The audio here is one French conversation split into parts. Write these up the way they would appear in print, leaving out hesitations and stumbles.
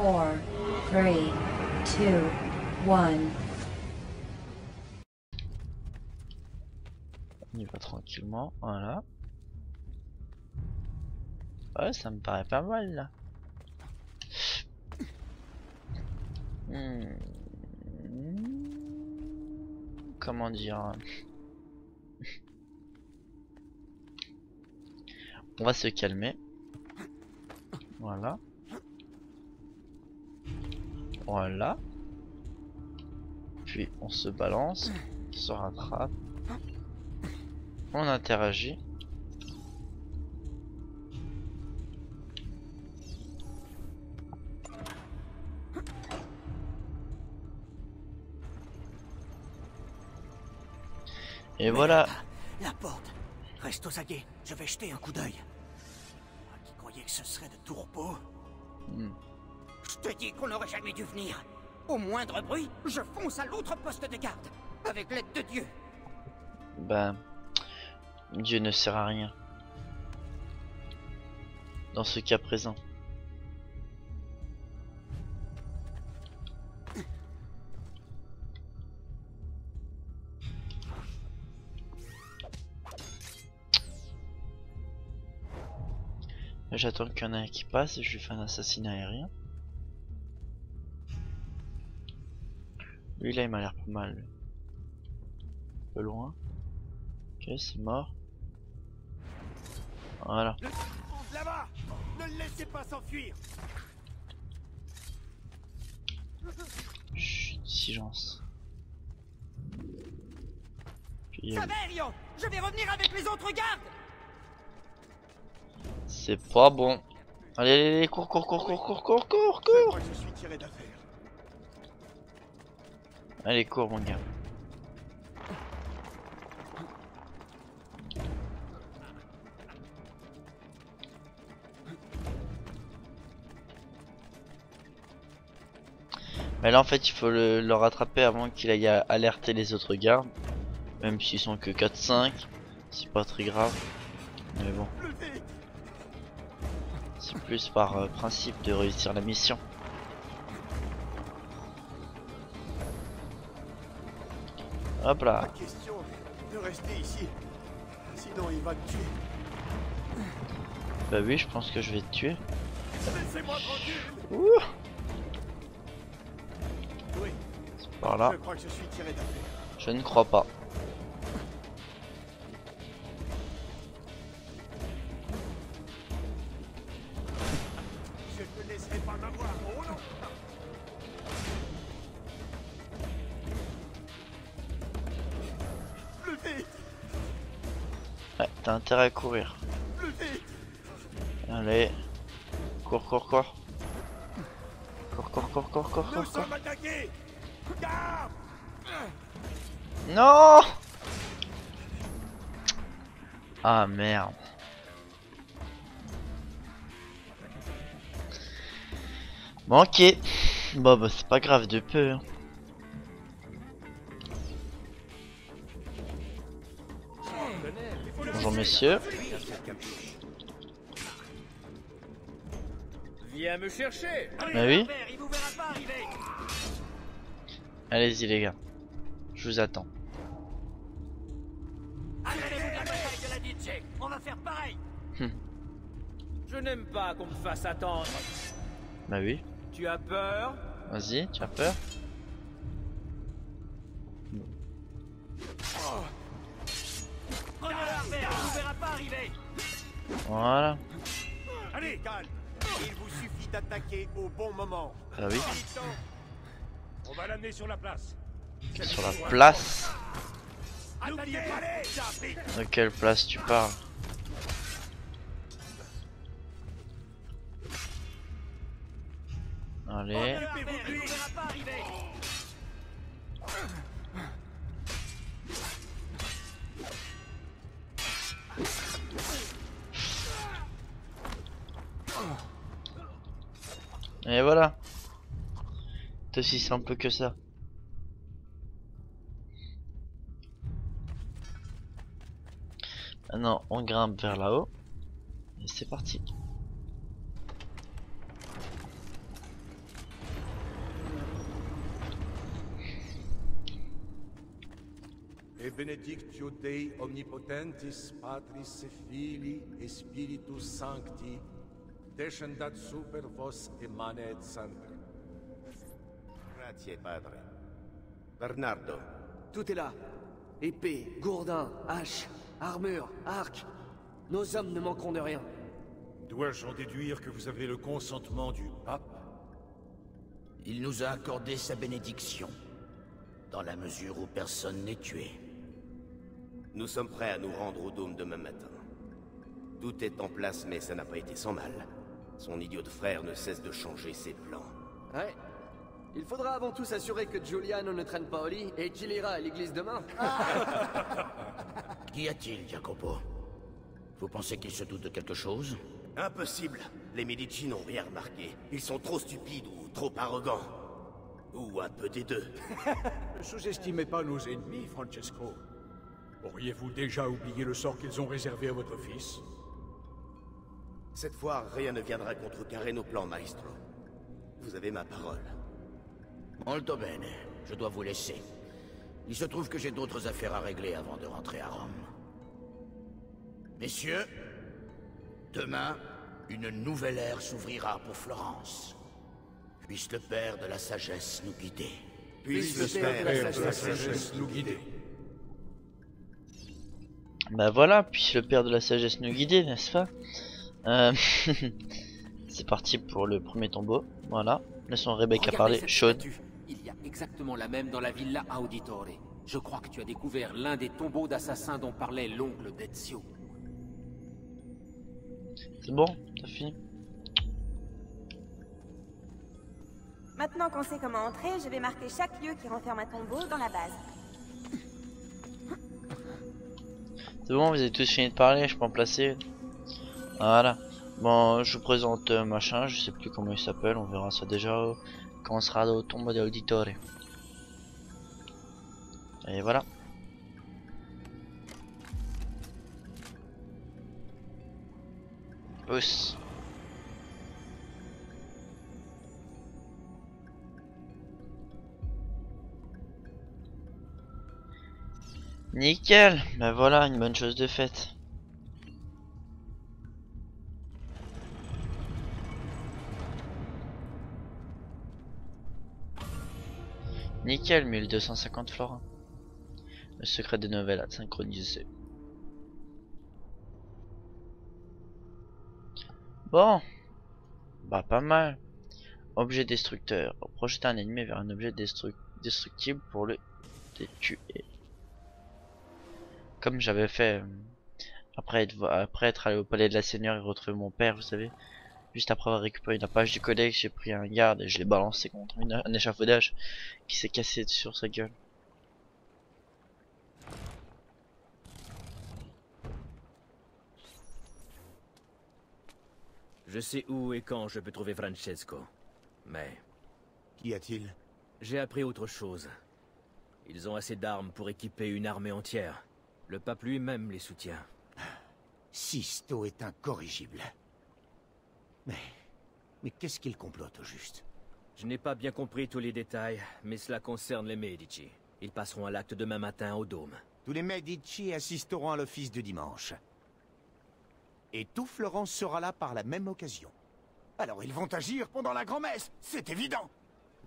4, 3, 2, 1. On y va tranquillement, voilà. Ouais, ça me paraît pas mal là. Comment dire? On va se calmer. Voilà. Voilà. Puis on se balance, on se rattrape. On interagit. Et voilà. La porte. Reste aux aguets. Je vais jeter un coup d'œil. Moi qui croyais que ce serait de tout repos. Je te dis qu'on n'aurait jamais dû venir. Au moindre bruit, je fonce à l'autre poste de garde. Avec l'aide de Dieu. Ben, Dieu ne sert à rien. Dans ce cas présent. J'attends qu'il y en ait un qui passe et je lui fais un assassinat aérien. Lui là il m'a l'air pas mal. Lui. Un peu loin. Ok, c'est mort. Voilà. Là-bas. Ne le laissez pas s'enfuir. Chut, silence. Puis, Saverion, je vais revenir avec les autres gardes. c'est pas bon. Allez, allez, allez, cours, cours, cours, cours, cours, cours, cours, cours. Je suis tiré d'affaire. Allez, cours mon gars. Mais là en fait il faut le rattraper avant qu'il aille alerter les autres gardes. Même s'ils sont que 4-5. C'est pas très grave. Mais bon. C'est plus par principe de réussir la mission. Hop là. Pas question de rester ici. Sinon il va te tuer. Bah oui, je pense que je vais te tuer. Laissez-moi tranquille. Ouh. Oui, C'est par là. je crois que je suis tiré d'affaire. Je ne crois pas. Je ne te laisserai pas m'avoir. Oh non. Plus vite. Ouais, t'as intérêt à courir. Plus vite. Allez. Cours, cours, cours. Cours, cours, cours, cours, cours, Nous cours, cours. sommes attaqués. Garde. Non. Ah merde. Bon ok. Bon bah c'est pas grave de peu. Hein. Bonjour messieurs. Viens me chercher. Bah oui. Il vous verra pas arriver. Allez-y les gars. Je vous attends. Allez-vous de la bataille de la DJ. On va faire pareil. Je n'aime pas qu'on me fasse attendre. Bah oui. Tu as peur? Vas-y, tu as peur? Prenez l'armée. Il vous verra pas arriver. Voilà. Allez, calme. Il vous suffit d'attaquer au bon moment. Bah oui. On va l'amener sur la place. Sur la place. N'oubliez pas les. De quelle place tu parles? Allez. Il vous verra pas arriver. Et voilà. C'est aussi simple que ça. Maintenant on grimpe vers là-haut. Et c'est parti. Et benedictio Dei omnipotentis Patris et Filii et Spiritus Sancti, descendat super vos et manet sempre. Grazie, padre. Bernardo. Tout est là. Épée, gourdin, hache, armure, arc. Nos hommes ne manqueront de rien. Dois-je en déduire que vous avez le consentement du pape? Il nous a accordé sa bénédiction, dans la mesure où personne n'est tué. Nous sommes prêts à nous rendre au dôme demain matin. Tout est en place, mais ça n'a pas été sans mal. Son idiot de frère ne cesse de changer ses plans. Ouais. Il faudra avant tout s'assurer que Giuliano ne traîne pas au lit et qu'il ira à l'église demain. Qu'y a-t-il, Jacopo? Vous pensez qu'il se doute de quelque chose? Impossible. Les Medici n'ont rien remarqué. Ils sont trop stupides ou trop arrogants. Ou un peu des deux. Ne sous-estimez pas nos ennemis, Francesco. Auriez-vous déjà oublié le sort qu'ils ont réservé à votre fils? Cette fois, rien ne viendra contrecarrer nos plans, maestro. Vous avez ma parole. Molto bene, je dois vous laisser. Il se trouve que j'ai d'autres affaires à régler avant de rentrer à Rome. Messieurs, demain, une nouvelle ère s'ouvrira pour Florence. Puisse le Père de la Sagesse nous guider. Puisse le Père Père de la sagesse nous guider. Bah voilà, puisse le Père de la Sagesse nous guider, n'est-ce pas? C'est parti pour le premier tombeau. Voilà, laissons Rebecca parler. Chaude. Il y a exactement la même dans la Villa Auditore. Je crois que tu as découvert l'un des tombeaux d'assassins dont parlait l'oncle d'Ezio. C'est bon, t'as fini? Maintenant qu'on sait comment entrer, je vais marquer chaque lieu qui renferme un tombeau dans la base. C'est bon, vous avez tous fini de parler, je peux en placer. Voilà. Bon, je vous présente machin, je sais plus comment il s'appelle, on verra ça déjà quand on sera au tombeau d'Auditore. Et voilà. Pousse. Nickel, ben voilà, une bonne chose de faite. Nickel, 1250 florins. Le secret des nouvelles à synchroniser. Bon, bah pas mal. Objet destructeur. Projeter un ennemi vers un objet destructible pour le tuer. Comme j'avais fait après être allé au palais de la Seigneur et retrouver mon père, vous savez. Juste après avoir récupéré la page du codex, j'ai pris un garde et je l'ai balancé contre un échafaudage qui s'est cassé sur sa gueule. Je sais où et quand je peux trouver Francesco. Mais... Qu'y a-t-il? j'ai appris autre chose. Ils ont assez d'armes pour équiper une armée entière. Le pape lui-même les soutient. Sisto est incorrigible. Mais qu'est-ce qu'il complote au juste? Je n'ai pas bien compris tous les détails, mais cela concerne les Medici. Ils passeront à l'acte demain matin au Dôme. Tous les Medici assisteront à l'office de dimanche. Et tout Florence sera là par la même occasion. Alors ils vont agir pendant la grand-messe, c'est évident.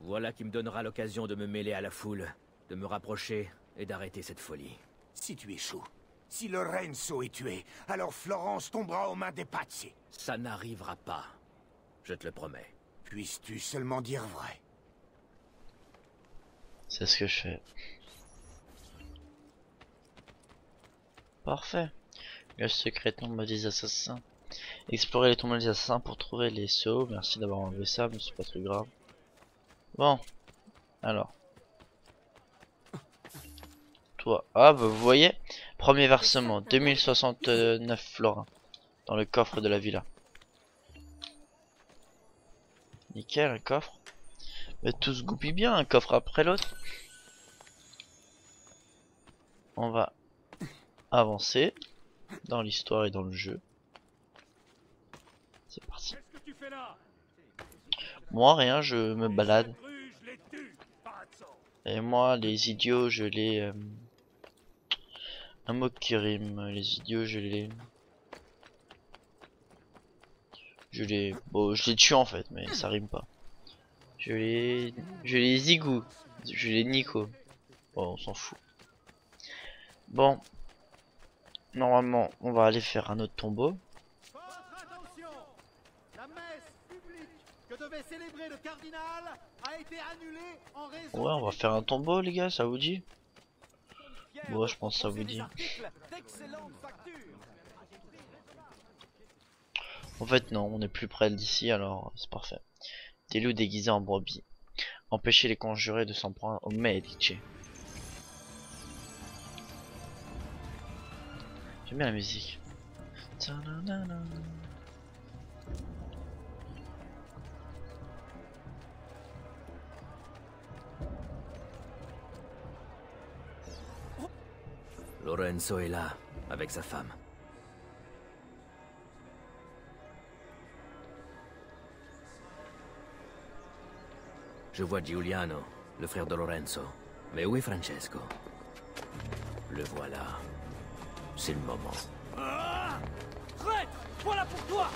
Voilà qui me donnera l'occasion de me mêler à la foule, de me rapprocher et d'arrêter cette folie. Si tu échoues, si Lorenzo est tué, alors Florence tombera aux mains des Pazzi. Ça n'arrivera pas. Je te le promets. Puisses-tu seulement dire vrai? C'est ce que je fais. Parfait. Le secret tombe des assassins. Explorer les tombes des assassins pour trouver les sceaux. Merci d'avoir enlevé ça, mais c'est pas très grave. Bon. Alors. Toi. Ah bah vous voyez. Premier versement. 2069 florins. Dans le coffre de la villa. Nickel, un coffre. Mais tout se goupille bien, un coffre après l'autre. On va avancer dans l'histoire et dans le jeu. C'est parti. Moi rien, je me balade. Et moi les idiots je les Un mot qui rime, les idiots, je les... Bon, je les tue en fait, mais ça rime pas. Je les zigou. Je les nico. Bon, on s'en fout. Bon. Normalement, on va aller faire un autre tombeau. Attention, la messe publique que devait célébrer le cardinal a été annulée en raison... Ouais, on va faire un tombeau, les gars, ça vous dit? Ouais, je pense que ça vous dit. En fait, non, on est plus près d'ici, alors c'est parfait. Des loups déguisés en brebis. Empêcher les conjurés de s'en prendre au Medici. J'aime bien la musique. Lorenzo est là, avec sa femme. Je vois Giuliano, le frère de Lorenzo. Mais où est Francesco? Le voilà. C'est le moment. Traître! Voilà pour toi!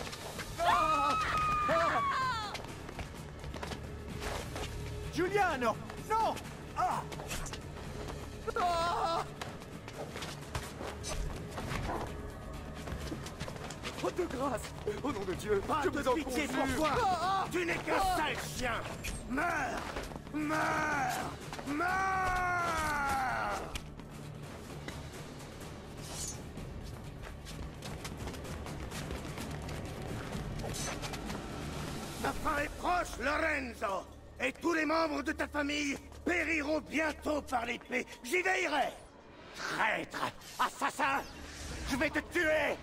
Giuliano! Non! Oh, de grâce! Au nom de Dieu, Pas je de vous en pitié pour conjure! toi! Tu n'es qu'un sale chien! Meurs! Meurs! Meurs! Ta fin est proche, Lorenzo! Et tous les membres de ta famille périront bientôt par l'épée. J'y veillerai! Traître! Assassin! Je vais te tuer!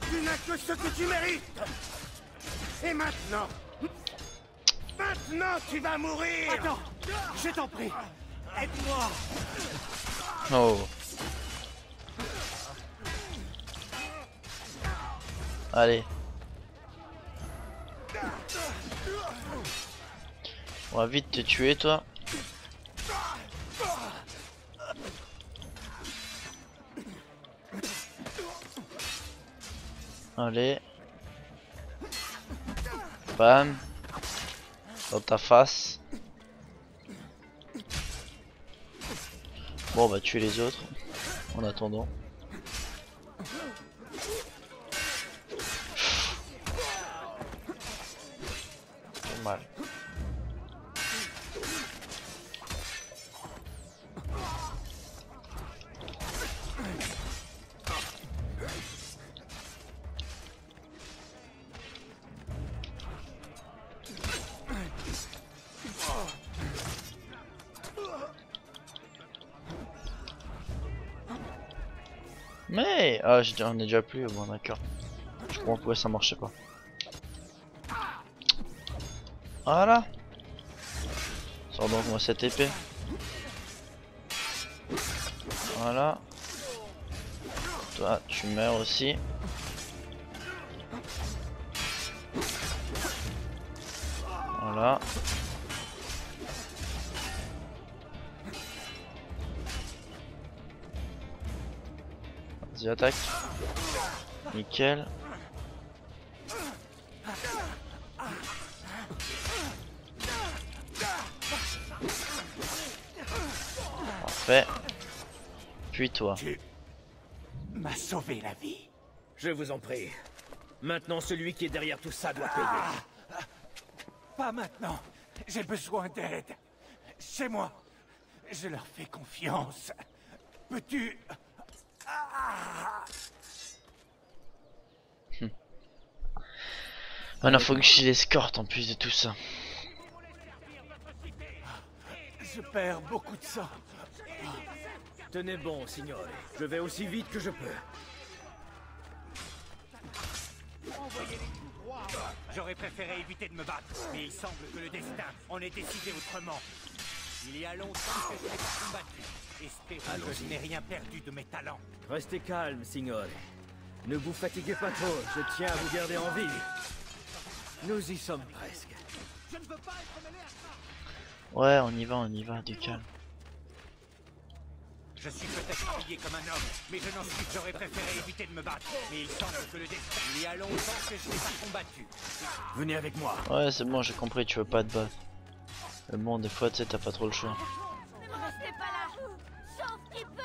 Tu n'as que ce que tu mérites! Et maintenant... Maintenant, tu vas mourir! Attends! Je t'en prie! Aide-moi! Oh. Allez. On va vite te tuer, toi. Allez. Bam. Dans ta face. Bon, on va tuer les autres. En attendant. Pas mal. Mais ah, on est déjà plus bon, d'accord. Je comprends pourquoi ça marchait pas. Voilà. Sors donc moi cette épée. Voilà. Toi tu meurs aussi. Voilà. Vas-y, attaque. Nickel. Parfait. Puis toi. Tu m'as sauvé la vie. Je vous en prie. Maintenant, celui qui est derrière tout ça doit payer. Pas maintenant. J'ai besoin d'aide. C'est moi. Je leur fais confiance. Peux-tu... Maintenant faut que je l'escorte en plus de tout ça. Je perds beaucoup de sang. Tenez bon, signore. Je vais aussi vite que je peux. J'aurais préféré éviter de me battre, mais il semble que le destin en ait décidé autrement. Il y a longtemps que je n'ai pas combattu. Espérons que je n'ai rien perdu de mes talents. Restez calme, signore. Ne vous fatiguez pas trop, je tiens à vous garder en vie. Nous y sommes presque. Je ne veux pas être mêlé à ça. Ouais, on y va, du calme. Je suis peut-être habillé comme un homme, mais je n'en suis. J'aurais préféré éviter de me battre. Mais il semble que le destin... Il y a longtemps que je n'ai pas combattu. Venez avec moi. Ouais, c'est bon, j'ai compris, tu veux pas te battre. Mais bon, des fois, tu sais, t'as pas trop le choix. Ne restez pas là. Sauf qui peut.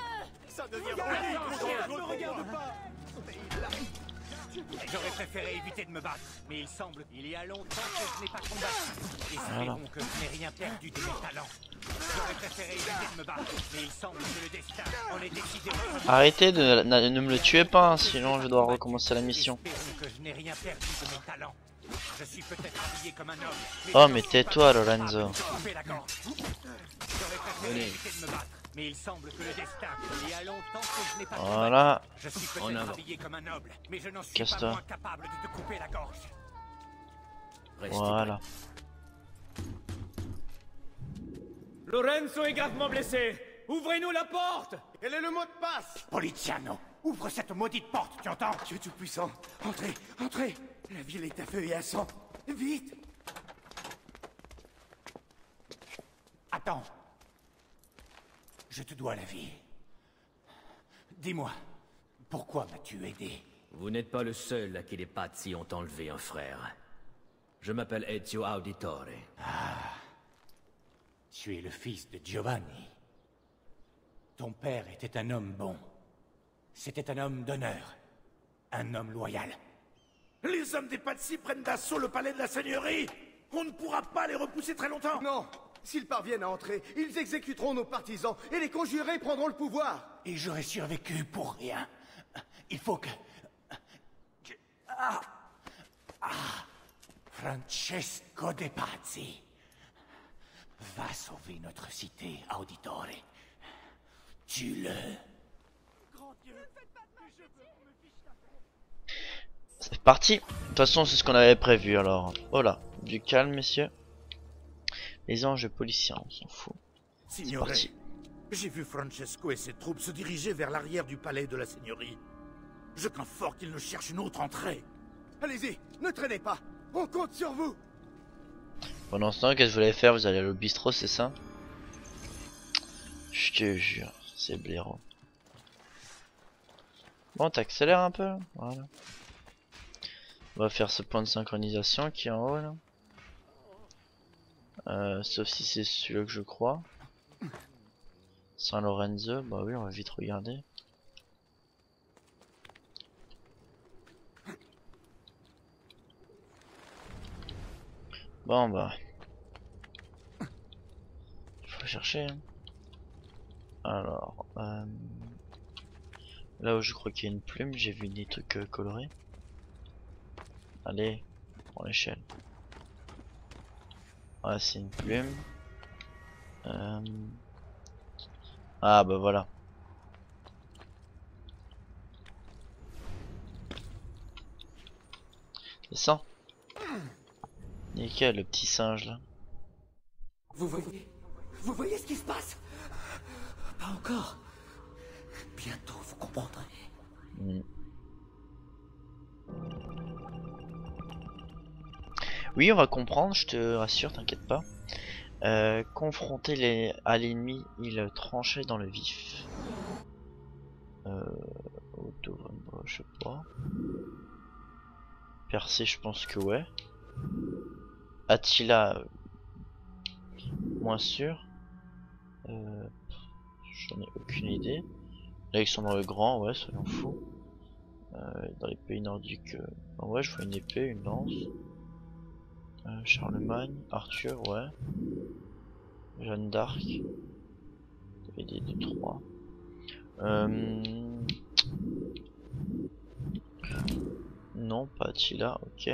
Ça devient... Ne regarde pas. J'aurais préféré éviter de me battre, mais il semble qu'il y a longtemps que je n'ai pas combattu. Espérons que je n'ai rien perdu de mes talents. J'aurais préféré éviter de me battre, mais il semble que le destin en est décidé. Arrêtez de ne me le tuez pas, hein, sinon je dois recommencer la mission. Espérons que je n'ai rien perdu de mes talents. Je suis peut-être habillé comme un homme. Oh, mais tais-toi, Lorenzo. J'aurais préféré éviter de me battre. Mais il semble que le destin, il y a longtemps que je n'ai pas voilà. combattu. Je suis peut-être habillé comme un noble, mais je n'en suis pas Casse-toi. moins capable de te couper la gorge. Voilà. Lorenzo est gravement blessé. Ouvrez-nous la porte. Quel est le mot de passe? Poliziano, ouvre cette maudite porte, tu entends? Dieu Tout-Puissant, entrez, entrez. La ville est à feu et à sang. Vite. Attends. Je te dois la vie. Dis-moi, pourquoi m'as-tu aidé? Vous n'êtes pas le seul à qui les Pazzi ont enlevé un frère. Je m'appelle Ezio Auditore. Ah. Tu es le fils de Giovanni. Ton père était un homme bon. C'était un homme d'honneur. Un homme loyal. Les hommes des Pazzi prennent d'assaut le palais de la seigneurie. On ne pourra pas les repousser très longtemps. Non. S'ils parviennent à entrer, ils exécuteront nos partisans et les conjurés prendront le pouvoir. Et j'aurais survécu pour rien. Il faut que... Francesco de Pazzi va sauver notre cité, Auditore. Tue-le. C'est parti. De toute façon, c'est ce qu'on avait prévu alors. Oh là, du calme, messieurs. Les anges policiers, on s'en fout. Signore, j'ai vu Francesco et ses troupes se diriger vers l'arrière du palais de la seigneurie. Je crains fort qu'ils ne cherchent une autre entrée. Allez-y, ne traînez pas. On compte sur vous. Pendant ce temps, qu'est-ce que vous allez faire? Vous allez aller au bistrot, c'est ça? Je te jure, c'est blaireau. Bon, t'accélères un peu, voilà. On va faire ce point de synchronisation qui est en haut là. Sauf si c'est celui-là que je crois. Saint Lorenzo, bah oui, on va vite regarder. Bon bah, faut chercher. Hein. Alors, là où je crois qu'il y a une plume, j'ai vu des trucs colorés. Allez, prends l'échelle. Ouais, c'est une plume. Ah bah voilà. C'est ça. Nickel, le petit singe là. Vous voyez ce qui se passe? Pas encore. Bientôt vous comprendrez. Oui, on va comprendre, je te rassure, t'inquiète pas. Confronté à l'ennemi, il tranchait dans le vif. Je sais pas. Percé, je pense que ouais. Attila, moins sûr. J'en ai aucune idée. Alexandre le Grand, ouais, soyons fous. Dans les pays nordiques, ouais, je vois une épée, une lance. Charlemagne, Arthur, ouais. Jeanne d'Arc. Et des 3. Non, pas Attila, ok.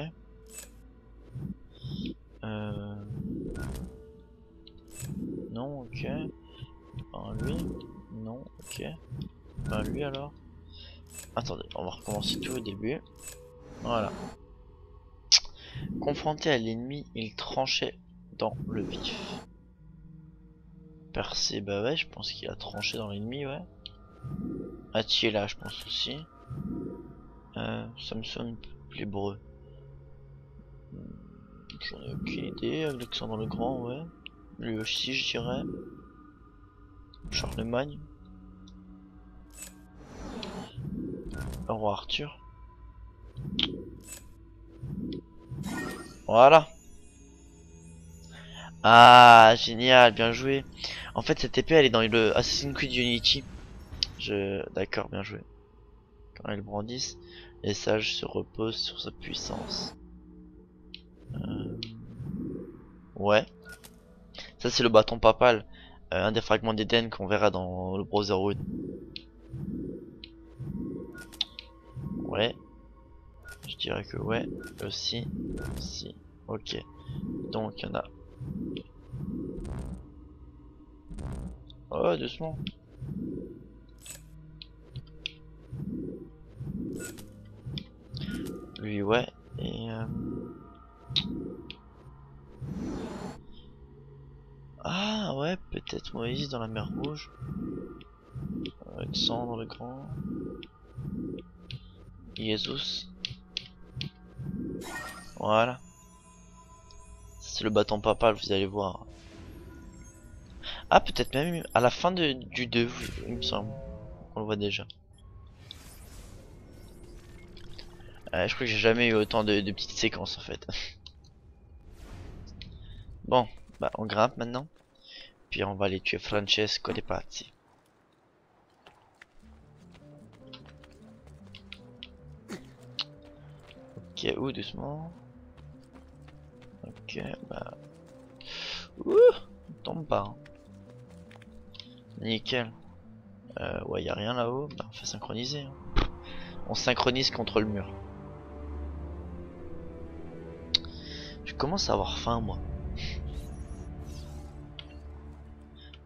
Non, ok. Pas lui. Non, ok. Pas lui alors. Attendez, on va recommencer tout au début. Voilà. Confronté à l'ennemi, il tranchait dans le vif. Percé, bah ouais, je pense qu'il a tranché dans l'ennemi, ouais. Attila, je pense aussi. Samson, l'hébreu. J'en ai aucune idée. Alexandre le Grand, ouais. Lui aussi, je dirais. Charlemagne. Le roi Arthur. Voilà. Ah, génial, bien joué. En fait, cette épée, elle est dans le Assassin's Creed Unity. D'accord, bien joué. Quand ils brandissent, les sages se reposent sur sa puissance. Ouais. Ça, c'est le bâton papal. Un des fragments d'Éden qu'on verra dans le Brotherhood. Ouais. Je dirais que ouais. Aussi. Si. Ok. Donc, il y en a. Oh, doucement. Lui, ouais. Et ah, ouais, peut-être Moïse dans la mer Rouge. Alexandre le Grand. Jésus. Voilà. C'est le bâton papal, vous allez voir. Ah, peut-être même à la fin du 2, il me semble. On le voit déjà. Je crois que j'ai jamais eu autant de petites séquences en fait. Bon, bah on grimpe maintenant. Puis on va aller tuer Francesco de Pazzi. Ok, doucement. Ok, bah. Ouh, on tombe pas. Hein. Nickel. Ouais, y a rien là-haut. Bah, on fait synchroniser. Hein. On synchronise contre le mur. Je commence à avoir faim, moi.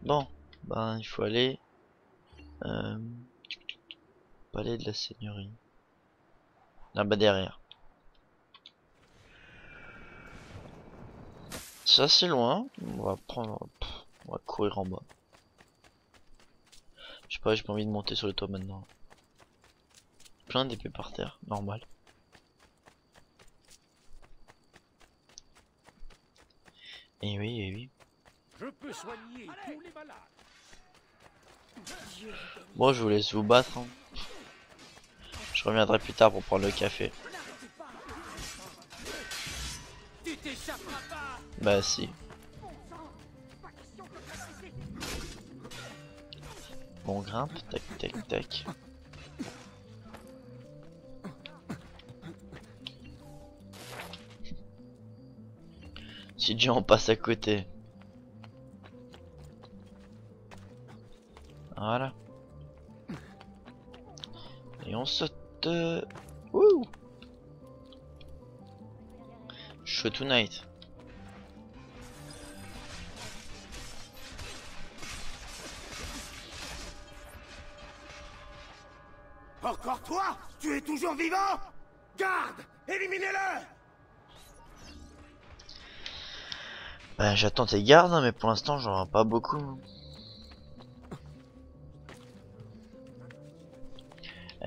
Bon, ben il faut aller. Palais de la Seigneurie. Là-bas derrière. Ça c'est loin. On va prendre. On va courir en bas. Je sais pas, j'ai pas envie de monter sur le toit maintenant. Plein d'épées par terre, normal. Et oui, et oui. Je peux soigner tous les malades. Bon, je vous laisse vous battre. Hein. Je reviendrai plus tard pour prendre le café. Bah si. Bon, grimpe, tac, tac, tac. Si déjà on passe à côté. Voilà. Et on saute. Wouh! Show tonight. Encore toi? Tu es toujours vivant? Garde! Éliminez-le! Bah, j'attends tes gardes, hein, mais pour l'instant j'en ai pas beaucoup.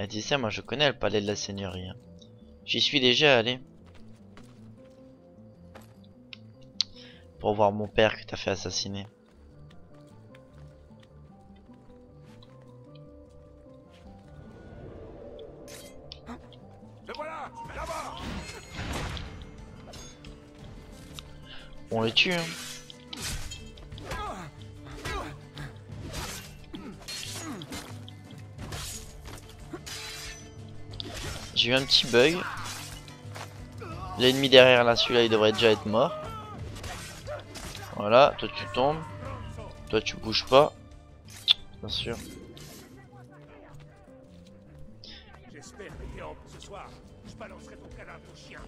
Tu sais, moi je connais le palais de la Seigneurie. Hein. J'y suis déjà allé. Pour voir mon père que t'as fait assassiner. Le voilà, là-bas. On les tue. Hein. J'ai eu un petit bug. L'ennemi derrière là, celui-là, il devrait déjà être mort. Voilà, toi tu tombes. Toi tu bouges pas. Bien sûr. J'espère que ce soir, je balancerai ton cadavre au chien.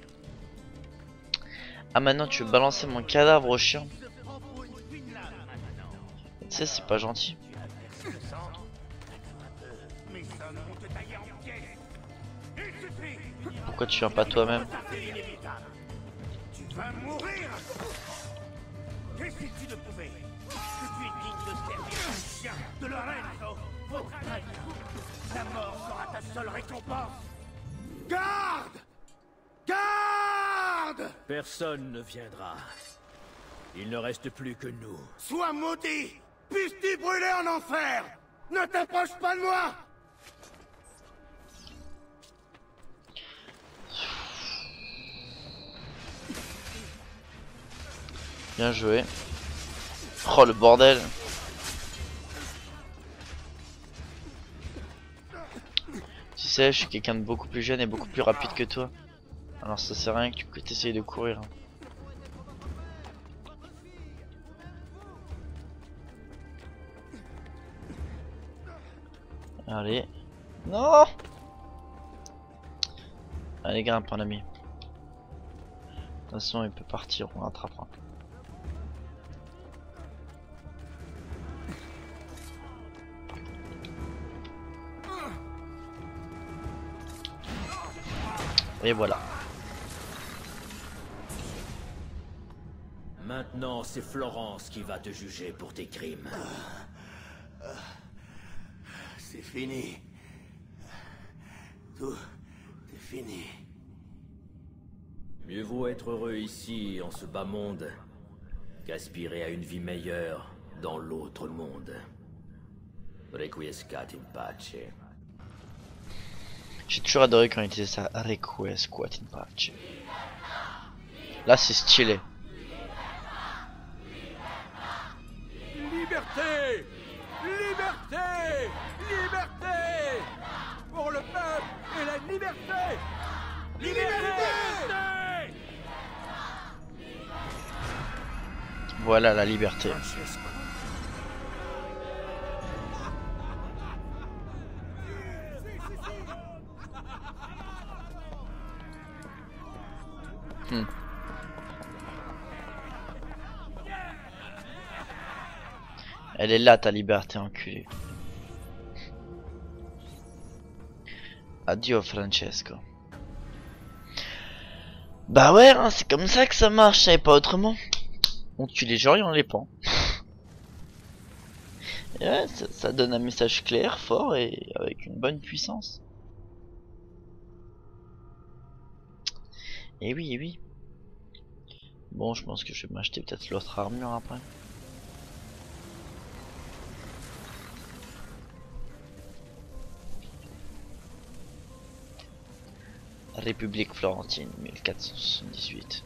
Ah, maintenant tu veux balancer mon cadavre au chien. Tu sais, c'est pas gentil. Pourquoi tu viens pas toi-même? Tu vas mourir! Et si tu ne pouvais? Que tu es digne de servir un chien de Lorenzo, votre ami. La mort sera ta seule récompense. Garde! Garde! Personne ne viendra. Il ne reste plus que nous. Sois maudit! Puisses-tu brûler en enfer! Ne t'approche pas de moi! Bien joué. Oh le bordel. Tu sais, je suis quelqu'un de beaucoup plus jeune et beaucoup plus rapide que toi. Alors ça sert à rien que tu essayes de courir. Allez. Non. Allez, grimpe mon ami. De toute façon il peut partir, on l'attrapera. Et voilà. Maintenant, c'est Florence qui va te juger pour tes crimes. C'est fini. Tout est fini. Mieux vaut être heureux ici, en ce bas monde, qu'aspirer à une vie meilleure dans l'autre monde. Requiescat in pace. J'ai toujours adoré quand il disait ça. Requiescat in pace. Là c'est stylé. Liberté! Liberté! Liberté! Pour le peuple et la liberté! Liberté! Voilà la liberté. Elle est là ta liberté, enculé. Addio Francesco. Bah ouais, hein, c'est comme ça que ça marche, ça et pas autrement. On tue les gens et on les pend. Et ouais, ça donne un message clair, fort et avec une bonne puissance. Et oui, et oui. Bon, je pense que je vais m'acheter peut-être l'autre armure après. République Florentine, 1478.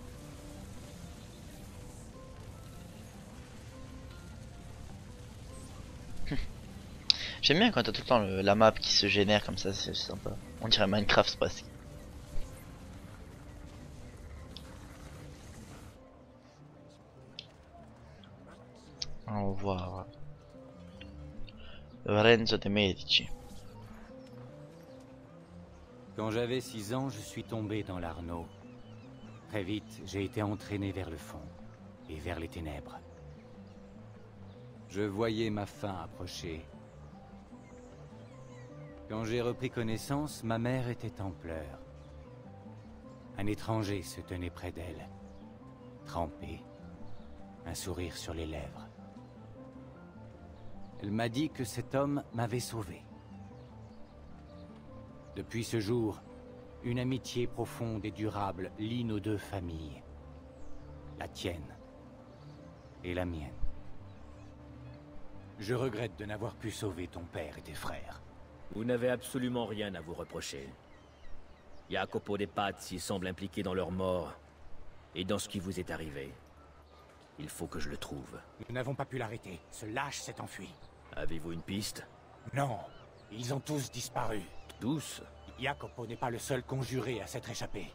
J'aime bien quand t'as tout le temps la map qui se génère comme ça, c'est sympa. On dirait Minecraft presque. On va voir. Lorenzo de Medici. Quand j'avais 6 ans, je suis tombé dans l'Arno. Très vite, j'ai été entraîné vers le fond et vers les ténèbres. Je voyais ma fin approcher. Quand j'ai repris connaissance, ma mère était en pleurs. Un étranger se tenait près d'elle, trempé, un sourire sur les lèvres. Elle m'a dit que cet homme m'avait sauvé. Depuis ce jour, une amitié profonde et durable lie nos deux familles. La tienne et la mienne. Je regrette de n'avoir pu sauver ton père et tes frères. Vous n'avez absolument rien à vous reprocher. Jacopo de Pazzi semble impliqué dans leur mort et dans ce qui vous est arrivé. Il faut que je le trouve. Nous n'avons pas pu l'arrêter. Ce lâche s'est enfui. Avez-vous une piste? Non, ils ont tous disparu. Tous? Jacopo n'est pas le seul conjuré à s'être échappé.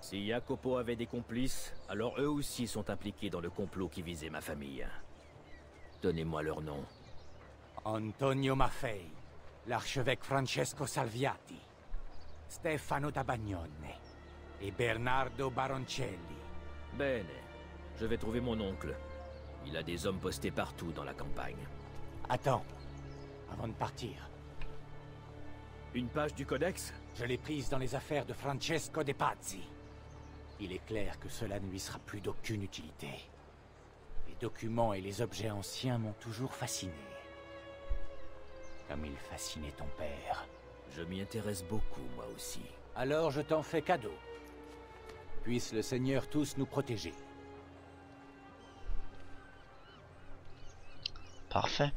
Si Jacopo avait des complices, alors eux aussi sont impliqués dans le complot qui visait ma famille. Donnez-moi leur nom. Antonio Maffei, l'archevêque Francesco Salviati, Stefano da Bagnone et Bernardo Baroncelli. Bene, je vais trouver mon oncle. Il a des hommes postés partout dans la campagne. Attends, avant de partir. Une page du codex? Je l'ai prise dans les affaires de Francesco de Pazzi. Il est clair que cela ne lui sera plus d'aucune utilité. Les documents et les objets anciens m'ont toujours fasciné. Comme il fascinait ton père. Je m'y intéresse beaucoup, moi aussi. Alors je t'en fais cadeau. Puisse le Seigneur tous nous protéger. Parfait.